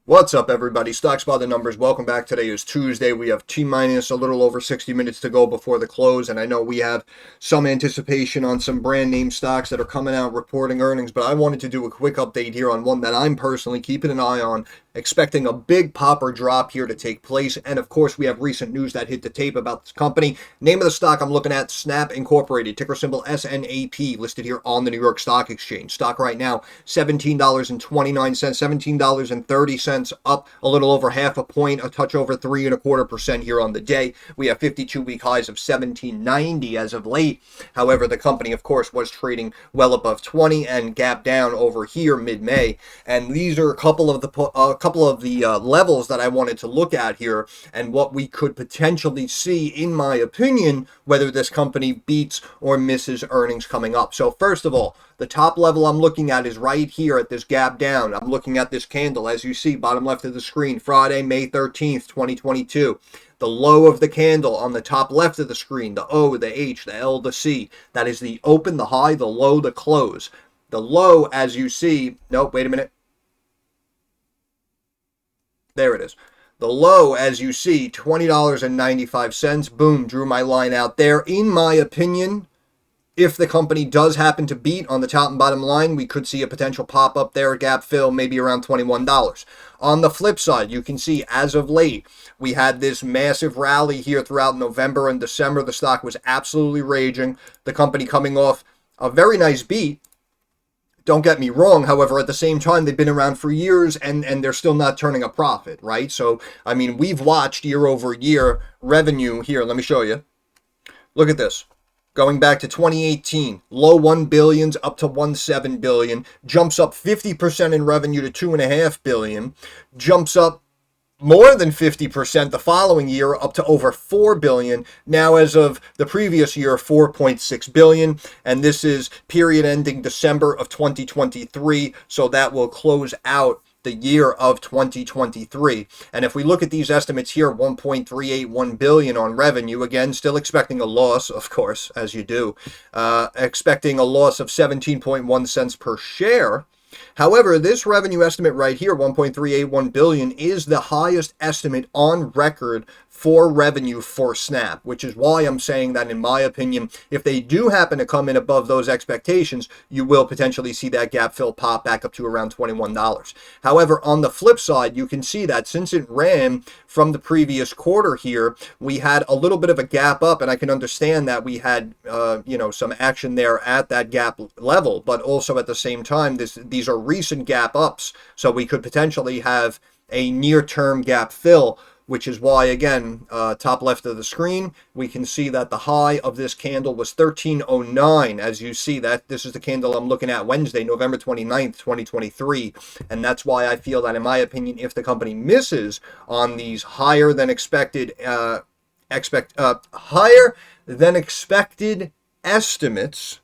What's up, everybody? Stocks by the numbers. Welcome back. Today is Tuesday. We have T minus a little over 60 minutes to go before the close, and I know we have some anticipation on some brand name stocks that are coming out reporting earnings, but I wanted to do a quick update here on one that I'm personally keeping an eye on, expecting a big pop or drop here to take place. And of course, we have recent news that hit the tape about this company. Name of the stock I'm looking at, Snap Incorporated, ticker symbol SNAP, listed here on the New York Stock Exchange. Stock right now, $17.29, $17.30, up a little over half a point, a touch over 3.25% here on the day. We have 52-week highs of 17.90 as of late. However, the company, of course, was trading well above 20 and gapped down over here mid-May. And these are a couple of the levels that I wanted to look at here and what we could potentially see, in my opinion, whether this company beats or misses earnings coming up. So first of all, the top level I'm looking at is right here at this gap down. I'm looking at this candle, as you see, bottom left of the screen, Friday, May 13th, 2022. The low of the candle on the top left of the screen, the O, the H, the L, the C, that is the open, the high, the low, the close. The low, as you see, nope, wait a minute. There it is. The low, as you see, $20.95. Boom, drew my line out there. In my opinion, if the company does happen to beat on the top and bottom line, we could see a potential pop up there, gap fill, maybe around $21. On the flip side, you can see as of late, we had this massive rally here throughout November and December. The stock was absolutely raging. The company coming off a very nice beat. Don't get me wrong. However, at the same time, they've been around for years and they're still not turning a profit, right? So, I mean, we've watched year over year revenue here. Let me show you. Look at this. Going back to 2018, low 1 billions up to 1.7 billion, jumps up 50% in revenue to 2.5 billion, jumps up more than 50% the following year up to over 4 billion. Now, as of the previous year, 4.6 billion. And this is period ending December of 2023. So that will close out the year of 2023. And if we look at these estimates here, 1.381 billion on revenue, again, still expecting a loss, of course, as you do, expecting a loss of 17.1 cents per share. However, this revenue estimate right here, 1.381 billion, is the highest estimate on record for revenue for Snap, which is why I'm saying that, in my opinion, if they do happen to come in above those expectations, you will potentially see that gap fill pop back up to around $21. However, on the flip side, you can see that since it ran from the previous quarter here, we had a little bit of a gap up, and I can understand that we had some action there at that gap level, but also at the same time, these are recent gap ups, so we could potentially have a near-term gap fill, which is why, again, top left of the screen, we can see that the high of this candle was 1309. As you see, that this is the candle I'm looking at Wednesday, November 29th, 2023. And that's why I feel that, in my opinion, if the company misses on these higher than expected estimates,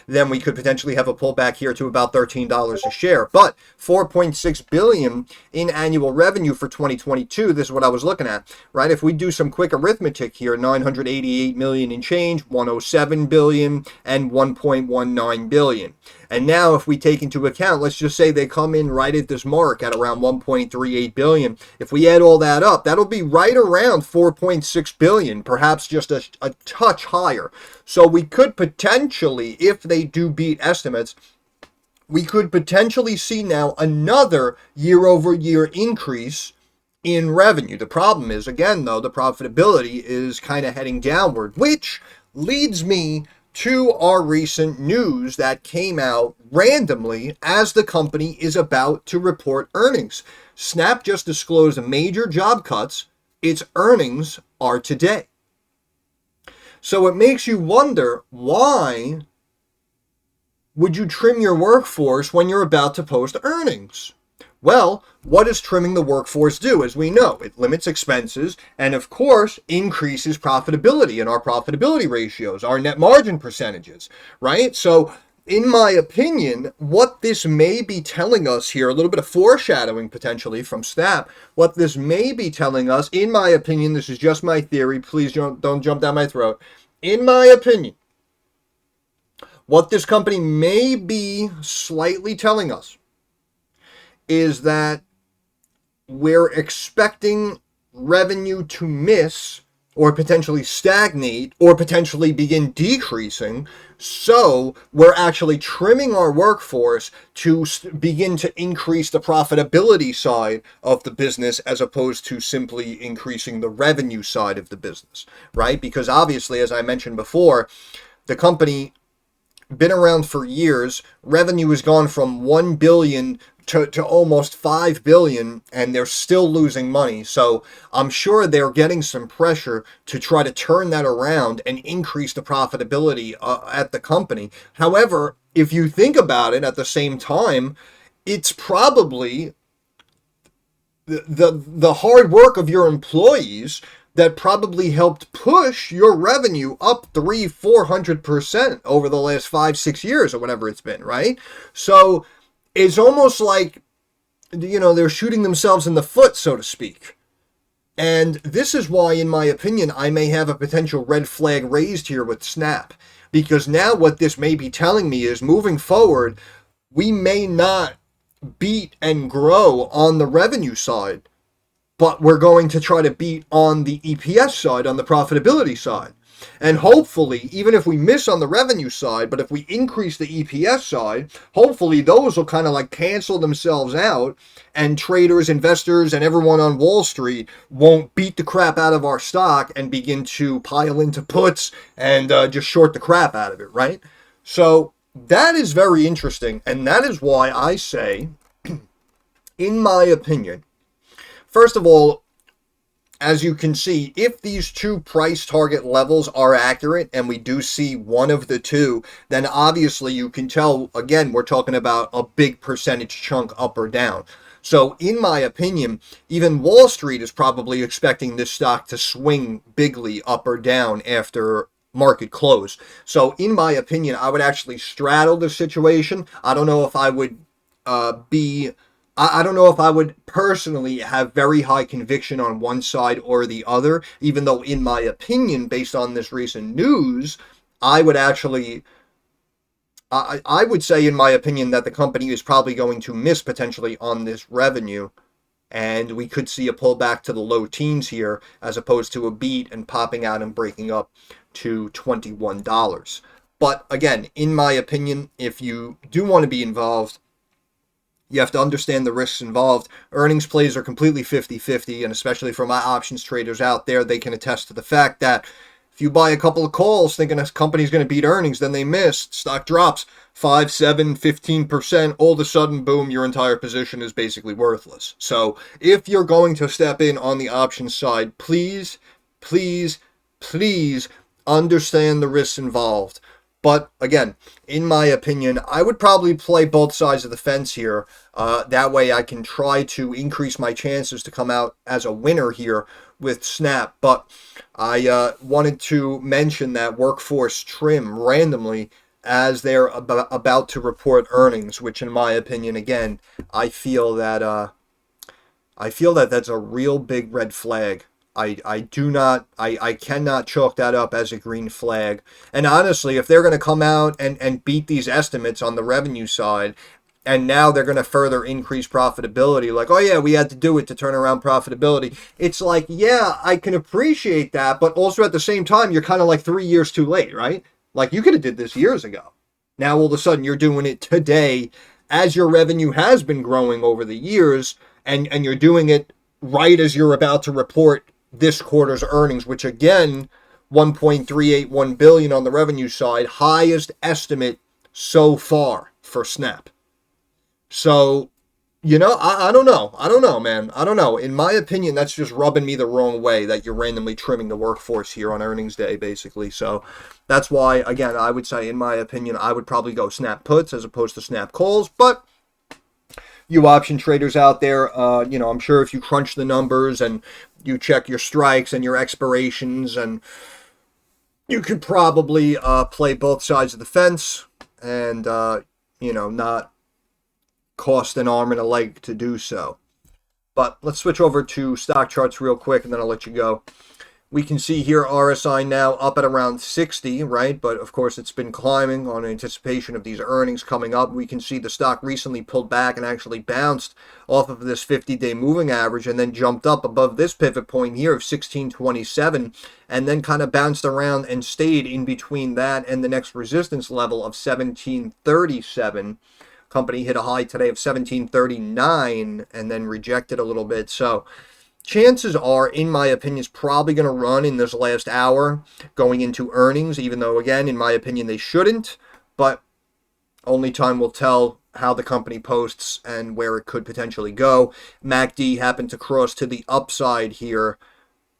then we could potentially have a pullback here to about $13 a share. But 4.6 billion in annual revenue for 2022, this is what I was looking at, right? If we do some quick arithmetic here, 988 million in change, 107 billion, and 1.19 billion. And now if we take into account, let's just say they come in right at this mark at around 1.38 billion. If we add all that up, that'll be right around 4.6 billion, perhaps just a touch higher. So we could potentially, if they do beat estimates, we could potentially see now another year-over-year increase in revenue. The problem is, again, though, the profitability is kind of heading downward, which leads me to our recent news that came out randomly as the company is about to report earnings. Snap just disclosed major job cuts. Its earnings are today. So it makes you wonder, why would you trim your workforce when you're about to post earnings? Well, what does trimming the workforce do? As we know, it limits expenses and, of course, increases profitability and our profitability ratios, our net margin percentages, right? So, in my opinion, what this may be telling us here, a little bit of foreshadowing potentially from Snap, what this may be telling us, in my opinion, this is just my theory, please don't jump down my throat. In my opinion, what this company may be slightly telling us is that we're expecting revenue to miss or potentially stagnate or potentially begin decreasing. So we're actually trimming our workforce to begin to increase the profitability side of the business as opposed to simply increasing the revenue side of the business, right? Because obviously, as I mentioned before, the company been around for years. Revenue has gone from 1 billion to almost 5 billion, and they're still losing money. So I'm sure they're getting some pressure to try to turn that around and increase the profitability at the company. However, if you think about it at the same time, it's probably the hard work of your employees that probably helped push your revenue up 300-400% over the last 5-6 years or whatever it's been, right? So it's almost like, they're shooting themselves in the foot, so to speak. And this is why, in my opinion, I may have a potential red flag raised here with Snap. Because now what this may be telling me is, moving forward, we may not beat and grow on the revenue side, but we're going to try to beat on the EPS side, on the profitability side. And hopefully, even if we miss on the revenue side, but if we increase the EPS side, hopefully those will kind of like cancel themselves out, and traders, investors, and everyone on Wall Street won't beat the crap out of our stock and begin to pile into puts and just short the crap out of it, right? So that is very interesting, and that is why I say, in my opinion, first of all, as you can see, if these two price target levels are accurate and we do see one of the two, then obviously you can tell, again, we're talking about a big percentage chunk up or down. So in my opinion, even Wall Street is probably expecting this stock to swing bigly up or down after market close. So in my opinion, I would actually straddle the situation. I don't know if I would I don't know if I would personally have very high conviction on one side or the other, even though in my opinion, based on this recent news, I would actually, I would say in my opinion that the company is probably going to miss potentially on this revenue, and we could see a pullback to the low teens here as opposed to a beat and popping out and breaking up to $21. But again, in my opinion, if you do want to be involved, you have to understand the risks involved. Earnings plays are completely 50-50, and especially for my options traders out there, they can attest to the fact that if you buy a couple of calls thinking a company's going to beat earnings, then they miss, stock drops 5, 7, 15%, all of a sudden, boom, your entire position is basically worthless. So if you're going to step in on the options side, please, please, please understand the risks involved. But again, in my opinion, I would probably play both sides of the fence here. That way I can try to increase my chances to come out as a winner here with Snap. But I wanted to mention that workforce trim randomly as they're about to report earnings, which in my opinion, again, I feel that that's a real big red flag. I cannot chalk that up as a green flag. And honestly, if they're going to come out and beat these estimates on the revenue side, and now they're going to further increase profitability, like, oh yeah, we had to do it to turn around profitability. It's like, yeah, I can appreciate that, but also at the same time, you're kind of like 3 years too late, right? Like, you could have did this years ago. Now all of a sudden you're doing it today as your revenue has been growing over the years, and you're doing it right as you're about to report this quarter's earnings, which again, 1.381 billion on the revenue side, highest estimate so far for Snap. So, I don't know, man. I don't know. In my opinion, that's just rubbing me the wrong way that you're randomly trimming the workforce here on earnings day, basically. So that's why, again, I would say, in my opinion, I would probably go Snap puts as opposed to Snap calls. But you option traders out there, I'm sure if you crunch the numbers and you check your strikes and your expirations, and you could probably play both sides of the fence and, not cost an arm and a leg to do so. But let's switch over to stock charts real quick, and then I'll let you go. We can see here RSI now up at around 60, right? But of course, it's been climbing on anticipation of these earnings coming up. We can see the stock recently pulled back and actually bounced off of this 50-day moving average and then jumped up above this pivot point here of 1627 and then kind of bounced around and stayed in between that and the next resistance level of 1737. Company hit a high today of 1739 and then rejected a little bit. So chances are, in my opinion, is probably going to run in this last hour going into earnings, even though, again, in my opinion, they shouldn't. But only time will tell how the company posts and where it could potentially go. MACD happened to cross to the upside here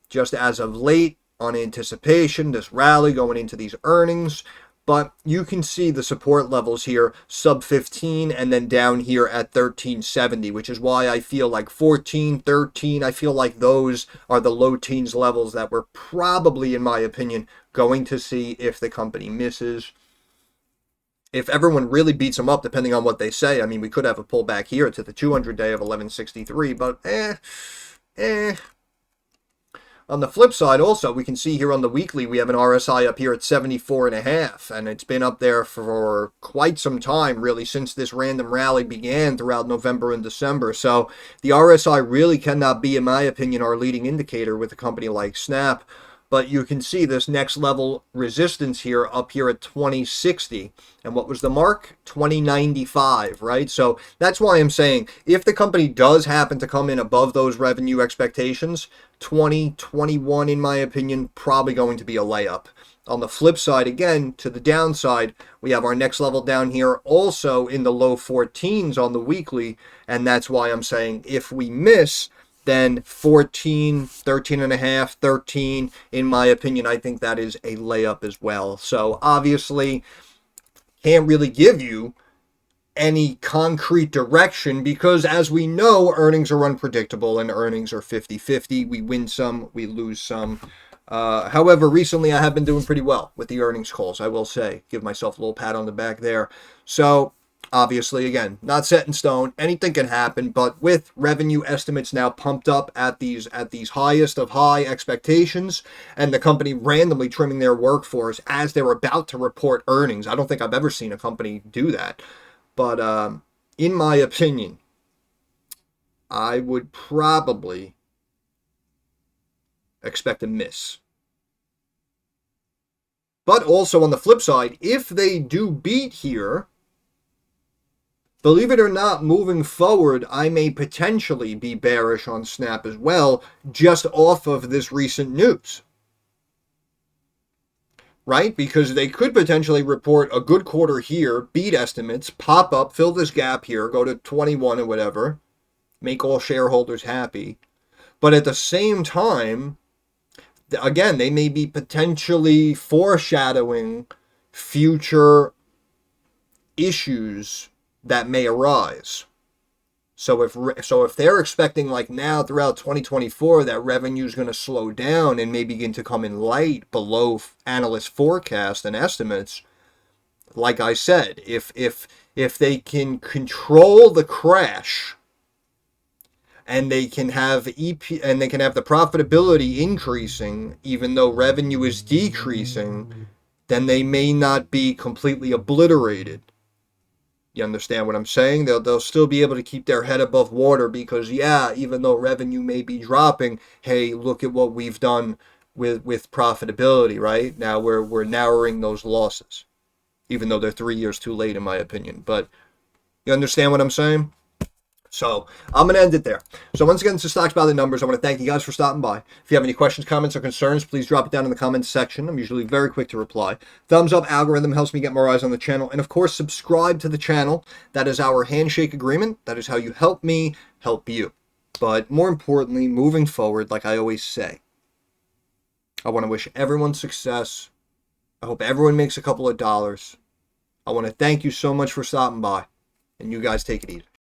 just as of late on anticipation, this rally going into these earnings. But you can see the support levels here, sub 15, and then down here at 1370, which is why I feel like 14, 13, I feel like those are the low teens levels that we're probably, in my opinion, going to see if the company misses. If everyone really beats them up, depending on what they say, I mean, we could have a pullback here to the 200-day of 1163, but On the flip side, also, we can see here on the weekly, we have an RSI up here at 74.5, and it's been up there for quite some time, really, since this random rally began throughout November and December. So the RSI really cannot be, in my opinion, our leading indicator with a company like Snap. But you can see this next level resistance here up here at 2060. And what was the mark? 2095, right? So that's why I'm saying if the company does happen to come in above those revenue expectations, 2021, in my opinion, probably going to be a layup. On the flip side, again, to the downside, we have our next level down here also in the low 14s on the weekly. And that's why I'm saying if we miss, then 14, 13 and a half, 13, in my opinion, I think that is a layup as well. So obviously, can't really give you any concrete direction because, as we know, earnings are unpredictable and earnings are 50-50. We win some, we lose some. However, recently I have been doing pretty well with the earnings calls, I will say. Give myself a little pat on the back there. So obviously, again, not set in stone. Anything can happen, but with revenue estimates now pumped up at these highest of high expectations, and the company randomly trimming their workforce as they're about to report earnings. I don't think I've ever seen a company do that. But in my opinion, I would probably expect a miss. But also on the flip side, if they do beat here, believe it or not, moving forward, I may potentially be bearish on Snap as well, just off of this recent news. Right? Because they could potentially report a good quarter here, beat estimates, pop up, fill this gap here, go to 21 or whatever, make all shareholders happy. But at the same time, again, they may be potentially foreshadowing future issues that may arise. So if they're expecting, like now throughout 2024, that revenue is going to slow down and may begin to come in light below analyst forecasts and estimates, like I said, if they can control the crash and they can have the profitability increasing even though revenue is decreasing, then they may not be completely obliterated. You understand what I'm saying? They'll still be able to keep their head above water because, yeah, even though revenue may be dropping, hey, look at what we've done with profitability, right? Now we're narrowing those losses, even though they're 3 years too late, in my opinion. But you understand what I'm saying? So I'm going to end it there. So once again, this is Stocks by the Numbers. I want to thank you guys for stopping by. If you have any questions, comments, or concerns, please drop it down in the comments section. I'm usually very quick to reply. Thumbs up algorithm helps me get more eyes on the channel. And of course, subscribe to the channel. That is our handshake agreement. That is how you help me help you. But more importantly, moving forward, like I always say, I want to wish everyone success. I hope everyone makes a couple of dollars. I want to thank you so much for stopping by. And you guys take it easy.